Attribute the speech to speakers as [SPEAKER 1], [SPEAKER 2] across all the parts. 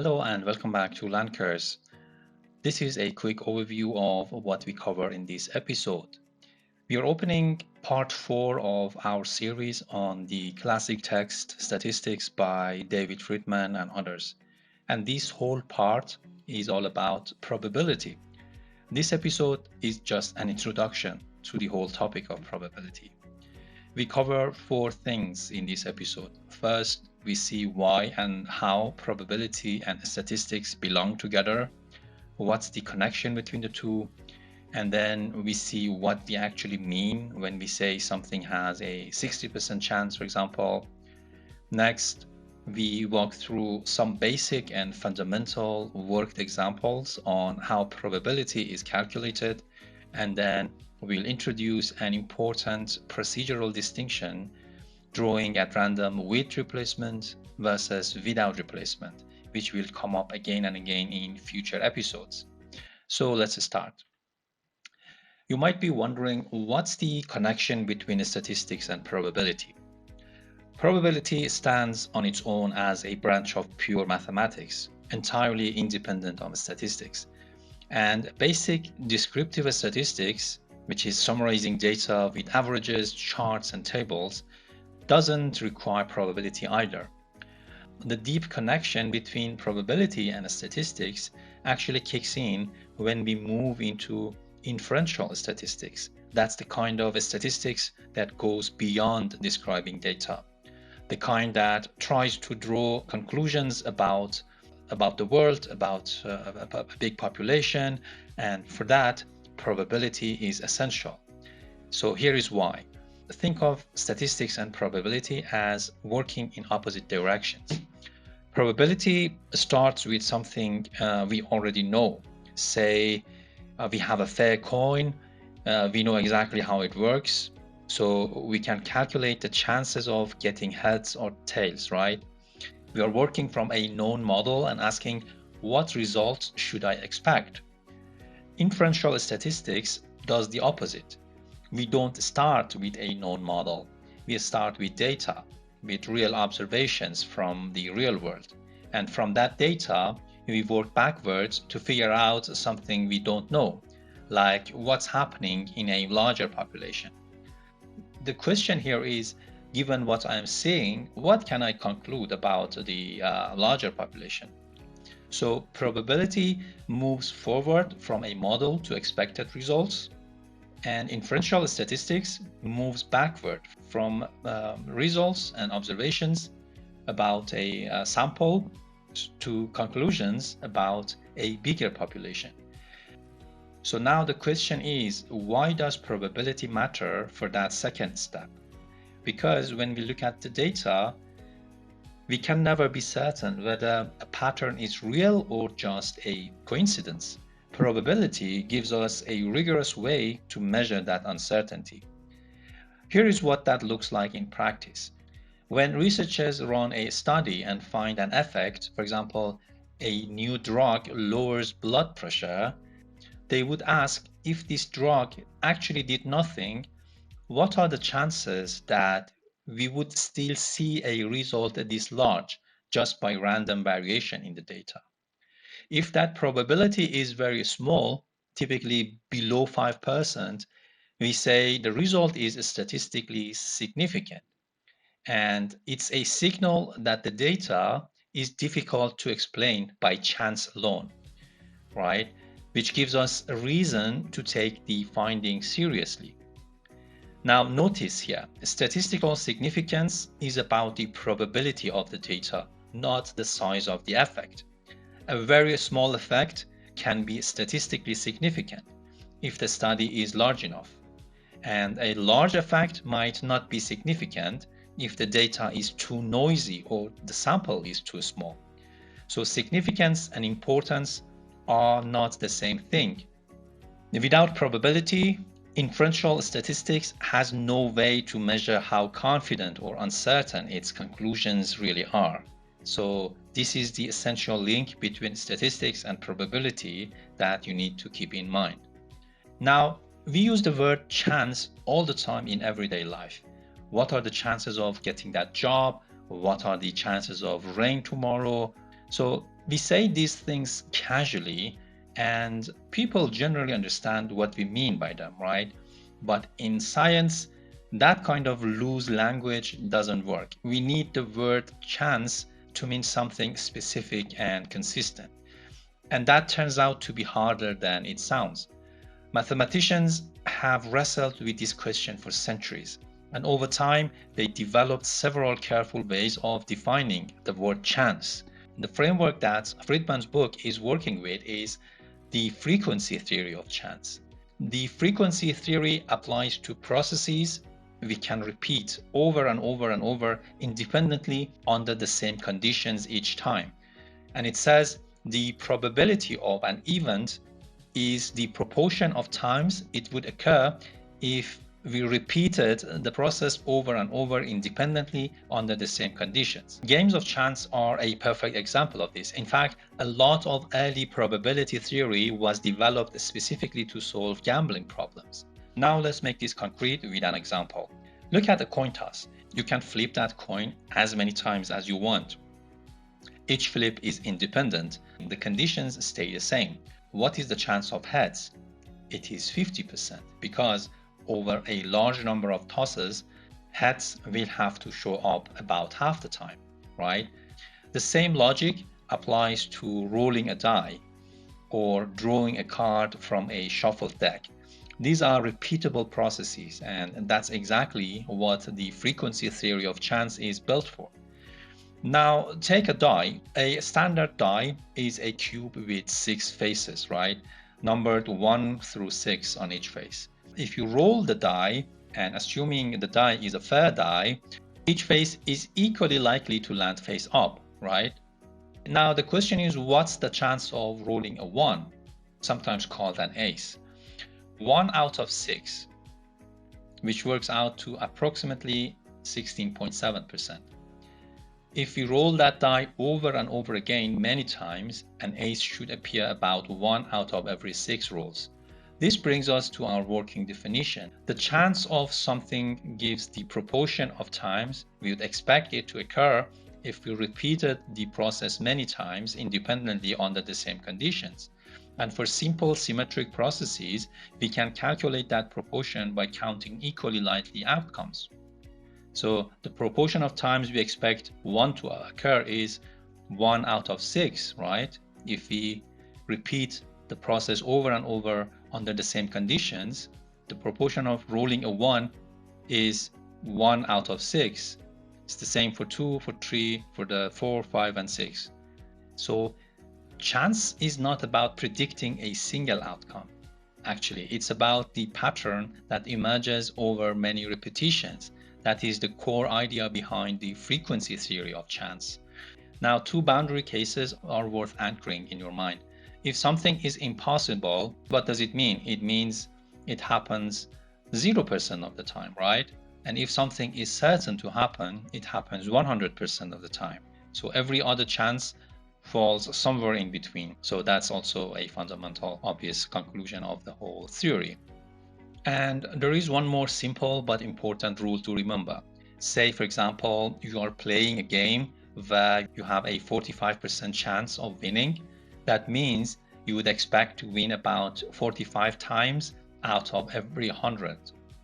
[SPEAKER 1] Hello and welcome back to Landcurs. This is a quick overview of what we cover in this episode. We are opening part 4 of our series on the classic text Statistics by David Freedman and others. And this whole part is all about probability. This episode is just an introduction to the whole topic of probability. We cover 4 things in this episode. First, we see why and how probability and statistics belong together, what's the connection between the two, and then we see what we actually mean when we say something has a 60% chance, for example. Next, we walk through some basic and fundamental worked examples on how probability is calculated, and then we'll introduce an important procedural distinction, drawing at random with replacement versus without replacement, which will come up again and again in future episodes. So let's start. You might be wondering, what's the connection between statistics and probability? Probability stands on its own as a branch of pure mathematics, entirely independent of statistics. And basic descriptive statistics, which is summarizing data with averages, charts, and tables, doesn't require probability either. The deep connection between probability and statistics actually kicks in when we move into inferential statistics. That's the kind of statistics that goes beyond describing data, the kind that tries to draw conclusions about the world, about a big population, and for that, probability is essential. So here is why. Think of statistics and probability as working in opposite directions. Probability starts with something we already know. Say we have a fair coin, we know exactly how it works, so we can calculate the chances of getting heads or tails, right? We are working from a known model and asking, what results should I expect? Inferential statistics does the opposite. We don't start with a known model. We start with data, with real observations from the real world. And from that data, we work backwards to figure out something we don't know, like what's happening in a larger population. The question here is, given what I'm seeing, what can I conclude about the larger population? So probability moves forward from a model to expected results, and inferential statistics moves backward from results and observations about a sample to conclusions about a bigger population. So now the question is, why does probability matter for that second step? Because when we look at the data, we can never be certain whether a pattern is real or just a coincidence. Probability gives us a rigorous way to measure that uncertainty. Here is what that looks like in practice. When researchers run a study and find an effect, for example, a new drug lowers blood pressure, they would ask, if this drug actually did nothing, what are the chances that we would still see a result this large just by random variation in the data? If that probability is very small, typically below 5%, we say the result is statistically significant. And it's a signal that the data is difficult to explain by chance alone, right? Which gives us a reason to take the finding seriously. Now notice here, statistical significance is about the probability of the data, not the size of the effect. A very small effect can be statistically significant if the study is large enough, and a large effect might not be significant if the data is too noisy or the sample is too small. So significance and importance are not the same thing. Without probability, inferential statistics has no way to measure how confident or uncertain its conclusions really are. So this is the essential link between statistics and probability that you need to keep in mind. Now, we use the word chance all the time in everyday life. What are the chances of getting that job? What are the chances of rain tomorrow? So we say these things casually, and people generally understand what we mean by them, right? But in science, that kind of loose language doesn't work. We need the word chance to mean something specific and consistent. And that turns out to be harder than it sounds. Mathematicians have wrestled with this question for centuries, and over time, they developed several careful ways of defining the word chance. The framework that Friedman's book is working with is the frequency theory of chance. The frequency theory applies to processes we can repeat over and over and over independently under the same conditions each time. And it says the probability of an event is the proportion of times it would occur if we repeated the process over and over independently under the same conditions. Games of chance are a perfect example of this. In fact, a lot of early probability theory was developed specifically to solve gambling problems. Now let's make this concrete with an example. Look at a coin toss. You can flip that coin as many times as you want. Each flip is independent. The conditions stay the same. What is the chance of heads? It is 50% because over a large number of tosses, heads will have to show up about half the time, right? The same logic applies to rolling a die or drawing a card from a shuffled deck. These are repeatable processes, and that's exactly what the frequency theory of chance is built for. Now, take a die. A standard die is a cube with 6 faces, right? Numbered 1 through 6 on each face. If you roll the die, and assuming the die is a fair die, each face is equally likely to land face up, right? Now, the question is, what's the chance of rolling a 1, sometimes called an ace? 1 out of 6, which works out to approximately 16.7%. If we roll that die over and over again many times, an ace should appear about 1 out of every 6 rolls. This brings us to our working definition. The chance of something gives the proportion of times we would expect it to occur if we repeated the process many times independently under the same conditions. And for simple symmetric processes, we can calculate that proportion by counting equally likely outcomes. So the proportion of times we expect 1 to occur is 1 out of 6, right? If we repeat the process over and over under the same conditions, the proportion of rolling a 1 is 1 out of 6. It's the same for 2, for 3, for the 4, 5, and 6. So chance is not about predicting a single outcome. Actually, it's about the pattern that emerges over many repetitions. That is the core idea behind the frequency theory of chance. Now, 2 boundary cases are worth anchoring in your mind. If something is impossible, what does it mean? It means it happens 0% of the time, right? And if something is certain to happen, it happens 100% of the time. So every other chance falls somewhere in between. So that's also a fundamental, obvious conclusion of the whole theory. And there is one more simple but important rule to remember. Say, for example, you are playing a game where you have a 45% chance of winning. That means you would expect to win about 45 times out of every 100,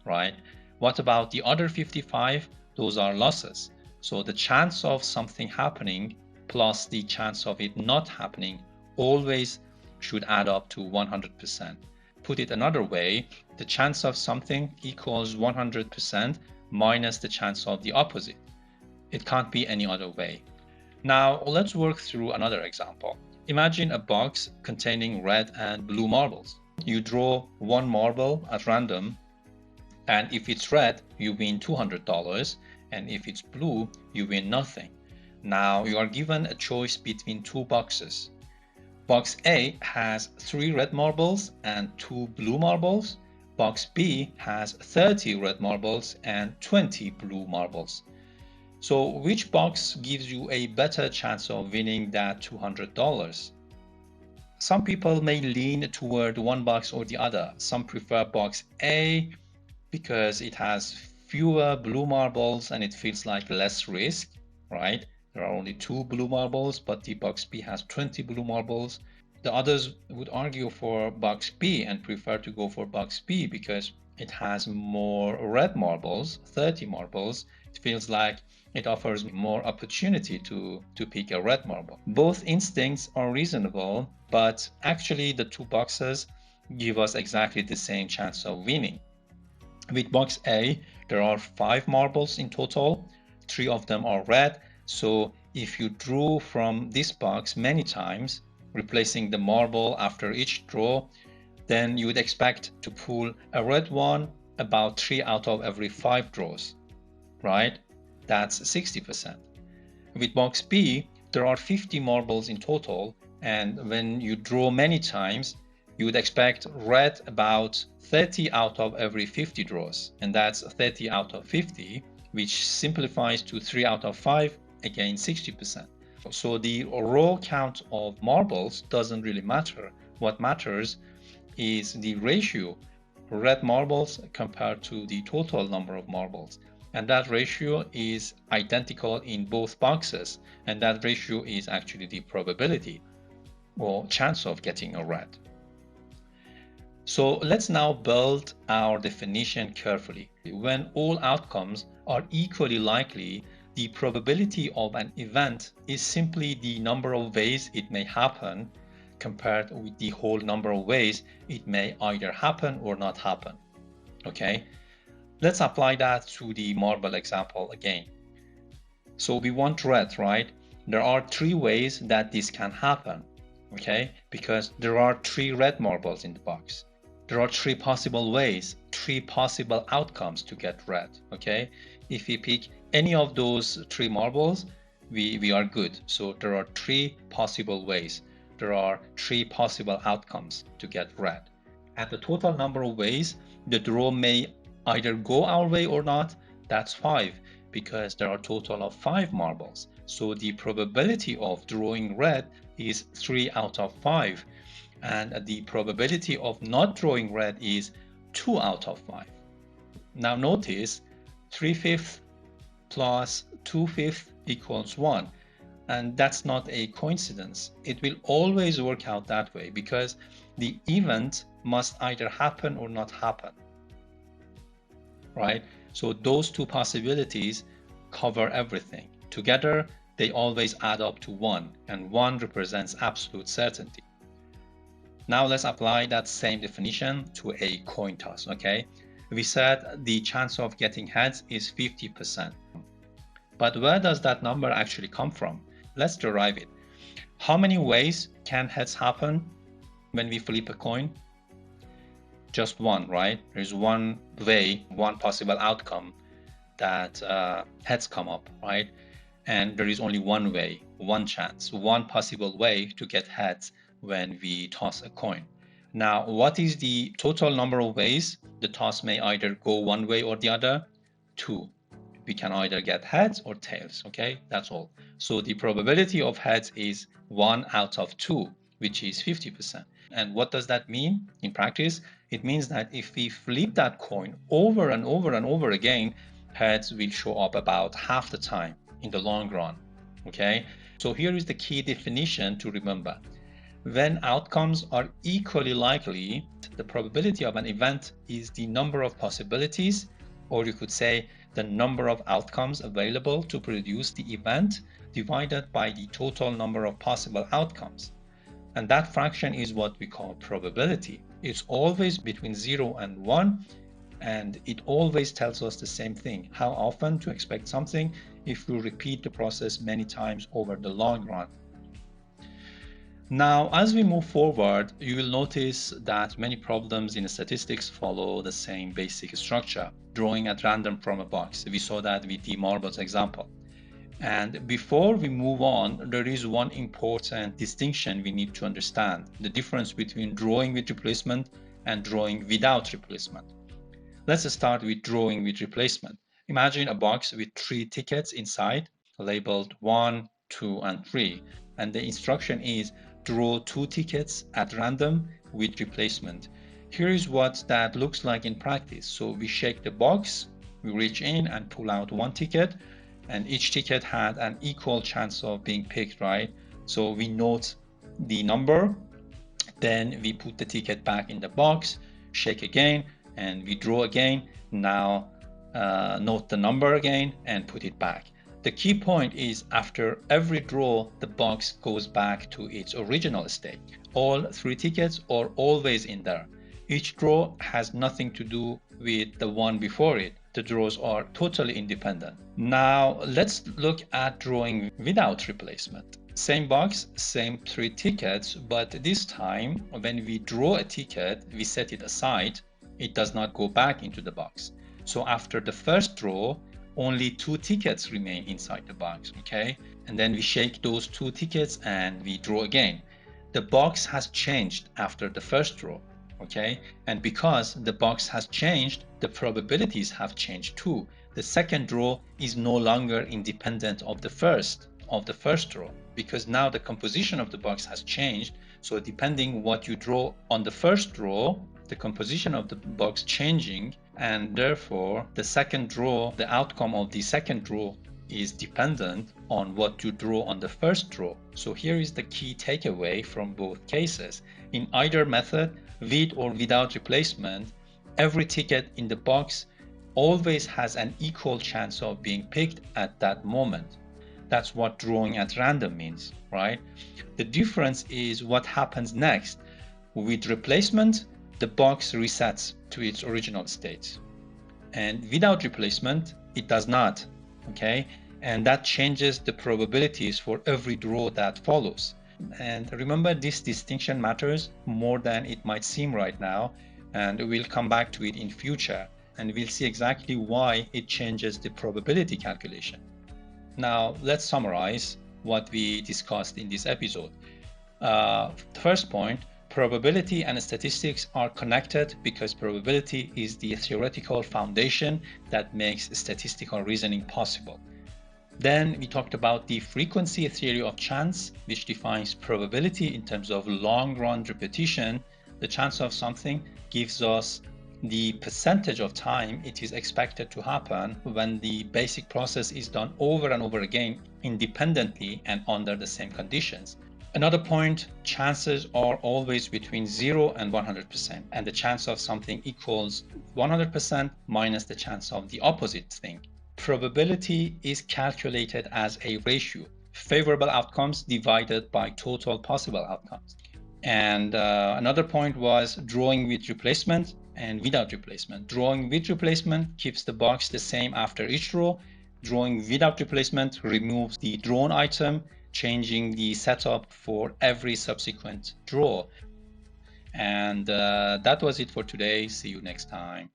[SPEAKER 1] right? What about the other 55? Those are losses. So the chance of something happening plus the chance of it not happening always should add up to 100%. Put it another way, the chance of something equals 100% minus the chance of the opposite. It can't be any other way. Now, let's work through another example. Imagine a box containing red and blue marbles. You draw one marble at random, and if it's red, you win $200, and if it's blue, you win nothing. Now, you are given a choice between 2 boxes. Box A has 3 red marbles and 2 blue marbles. Box B has 30 red marbles and 20 blue marbles. So which box gives you a better chance of winning that $200? Some people may lean toward one box or the other. Some prefer box A because it has fewer blue marbles and it feels like less risk, right? there are only 2 blue marbles, but the box B has 20 blue marbles. The others would argue for box B and prefer to go for box B because it has more red marbles, 30 marbles. It feels like it offers more opportunity to pick a red marble. Both instincts are reasonable, but actually the two boxes give us exactly the same chance of winning. With box A, there are 5 marbles in total. 3 of them are red. So if you drew from this box many times, replacing the marble after each draw, then you would expect to pull a red one about 3 out of every 5 draws, right? That's 60%. With box B, there are 50 marbles in total, and when you draw many times, you would expect red about 30 out of every 50 draws, and that's 30 out of 50, which simplifies to 3 out of 5, again 60%. So the raw count of marbles doesn't really matter. What matters is the ratio red marbles compared to the total number of marbles. And that ratio is identical in both boxes. And that ratio is actually the probability or chance of getting a red. So let's now build our definition carefully. When all outcomes are equally likely, the probability of an event is simply the number of ways it may happen compared with the whole number of ways it may either happen or not happen. Okay, let's apply that to the marble example again. So we want red, right? There are 3 ways that this can happen, okay? Because there are 3 red marbles in the box. There are 3 possible ways, 3 possible outcomes to get red, okay? If we pick any of those 3 marbles, we are good. So there are 3 possible ways. There are 3 possible outcomes to get red. And the total number of ways the draw may either go our way or not, that's 5, because there are a total of 5 marbles. So the probability of drawing red is 3 out of 5. And the probability of not drawing red is 2 out of 5. Now notice 3/5 plus 2/5 equals 1. And that's not a coincidence. It will always work out that way because the event must either happen or not happen, right? So those 2 possibilities cover everything. Together, they always add up to 1, and 1 represents absolute certainty. Now let's apply that same definition to a coin toss, okay? We said the chance of getting heads is 50%. But where does that number actually come from? Let's derive it. How many ways can heads happen when we flip a coin? Just one, right? There's one way, one possible outcome that heads come up, right? And there is only one way, one chance, one possible way to get heads when we toss a coin. Now, what is the total number of ways the toss may either go one way or the other? 2. We can either get heads or tails, okay? That's all. So the probability of heads is 1 out of 2, which is 50%. And what does that mean in practice? It means that if we flip that coin over and over and over again, heads will show up about half the time in the long run, okay? So here is the key definition to remember. When outcomes are equally likely, the probability of an event is the number of possibilities, or you could say the number of outcomes available to produce the event divided by the total number of possible outcomes. And that fraction is what we call probability. It's always between 0 and 1, and it always tells us the same thing, how often to expect something if we repeat the process many times over the long run. Now, as we move forward, you will notice that many problems in statistics follow the same basic structure, drawing at random from a box. We saw that with the marbles example. And before we move on, there is one important distinction we need to understand, the difference between drawing with replacement and drawing without replacement. Let's start with drawing with replacement. Imagine a box with 3 tickets inside, labeled 1, 2, and 3. And the instruction is draw 2 tickets at random with replacement. Here is what that looks like in practice. So we shake the box, we reach in and pull out 1 ticket. and each ticket had an equal chance of being picked, right? So we note the number, then we put the ticket back in the box, shake again, and we draw again. Now note the number again and put it back. The key point is after every draw, the box goes back to its original state. All 3 tickets are always in there. Each draw has nothing to do with the one before it. The draws are totally independent. Now let's look at drawing without replacement. Same box, same 3 tickets, but this time when we draw a ticket, we set it aside. It does not go back into the box. So after the first draw, only 2 tickets remain inside the box, okay? And then we shake those 2 tickets and we draw again. The box has changed after the first draw, okay? And because the box has changed, the probabilities have changed too. The second draw is no longer independent of the first draw, because now the composition of the box has changed. So depending what you draw on the first draw, the composition of the box changing, and therefore the second draw, the outcome of the second draw is dependent on what you draw on the first draw. So here is the key takeaway from both cases. In either method, with or without replacement, every ticket in the box always has an equal chance of being picked at that moment. That's what drawing at random means, right? The difference is what happens next. With replacement, the box resets to its original state. And without replacement, it does not, okay? And that changes the probabilities for every draw that follows. And remember, this distinction matters more than it might seem right now, and we'll come back to it in future, and we'll see exactly why it changes the probability calculation. Now, let's summarize what we discussed in this episode. First point, probability and statistics are connected because probability is the theoretical foundation that makes statistical reasoning possible. Then we talked about the frequency theory of chance, which defines probability in terms of long-run repetition. The chance of something gives us the percentage of time it is expected to happen when the basic process is done over and over again independently and under the same conditions. Another point, chances are always between 0 and 100%, and the chance of something equals 100% minus the chance of the opposite thing. Probability is calculated as a ratio, favorable outcomes divided by total possible outcomes. And another point was drawing with replacement and without replacement. Drawing with replacement keeps the box the same after each draw. Drawing without replacement removes the drawn item, changing the setup for every subsequent draw. And that was it for today. See you next time.